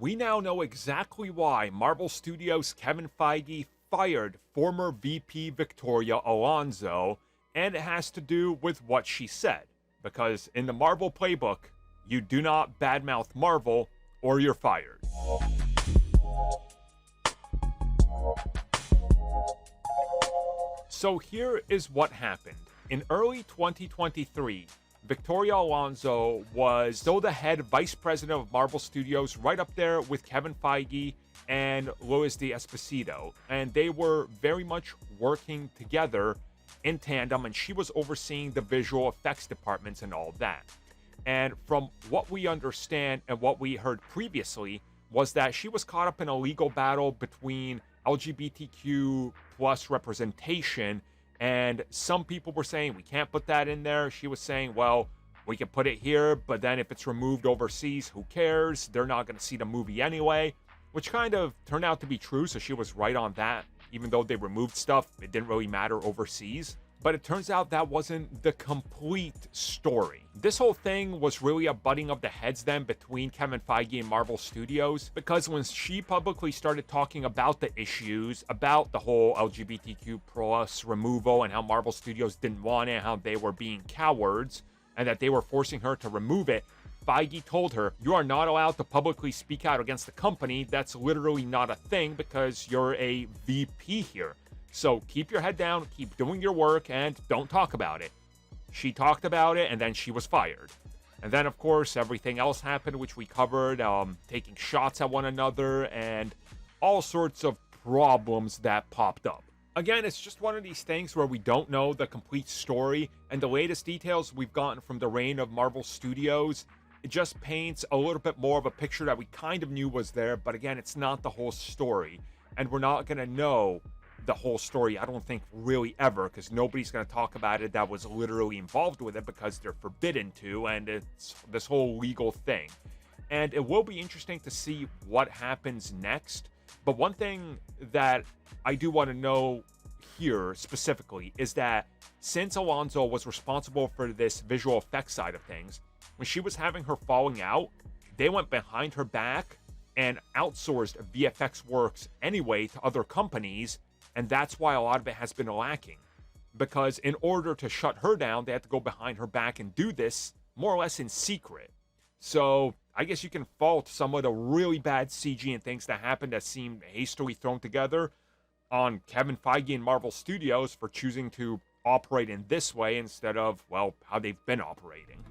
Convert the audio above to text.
We now know exactly why Marvel Studios' Kevin Feige fired former VP Victoria Alonso, and it has to do with what she said. Because in the Marvel playbook, you do not badmouth Marvel or you're fired. So here is what happened. In early 2023, Victoria Alonso was still the head vice president of Marvel Studios, right up there with Kevin Feige and Luis D'Esposito. And they were very much working together in tandem, and she was overseeing the visual effects departments and all that. And from what we understand and what we heard previously was that she was caught up in a legal battle between LGBTQ plus representation, and some people were saying we can't put that in there. She was saying, well, we can put it here, but then if it's removed overseas, who cares? They're not going to see the movie anyway, which kind of turned out to be true. So she was right on that. Even though they removed stuff, it didn't really matter overseas. But it turns out that wasn't the complete story. This whole thing was really a butting of the heads then between Kevin Feige and Marvel Studios, because when she publicly started talking about the issues, about the whole LGBTQ plus removal and how Marvel Studios didn't want it, how they were being cowards, and that they were forcing her to remove it, Feige told her, you are not allowed to publicly speak out against the company. That's literally not a thing because you're a VP here. So keep your head down, keep doing your work, and don't talk about it. She talked about it, and then she was fired. And then, of course, everything else happened, which we covered, taking shots at one another, and all sorts of problems that popped up. Again, it's just one of these things where we don't know the complete story, and the latest details we've gotten from the reign of Marvel Studios, it just paints a little bit more of a picture that we kind of knew was there, but again, it's not the whole story. And we're not going to know the whole story, I don't think, really ever, because nobody's going to talk about it that was literally involved with it because they're forbidden to, and it's this whole legal thing. And it will be interesting to see what happens next. But one thing that I do want to know here specifically is that since Alonso was responsible for this visual effects side of things, when she was having her falling out, they went behind her back and outsourced VFX works anyway to other companies. And that's why a lot of it has been lacking. Because in order to shut her down, they had to go behind her back and do this more or less in secret. So I guess you can fault some of the really bad CG and things that happened that seemed hastily thrown together on Kevin Feige and Marvel Studios for choosing to operate in this way instead of, well, how they've been operating.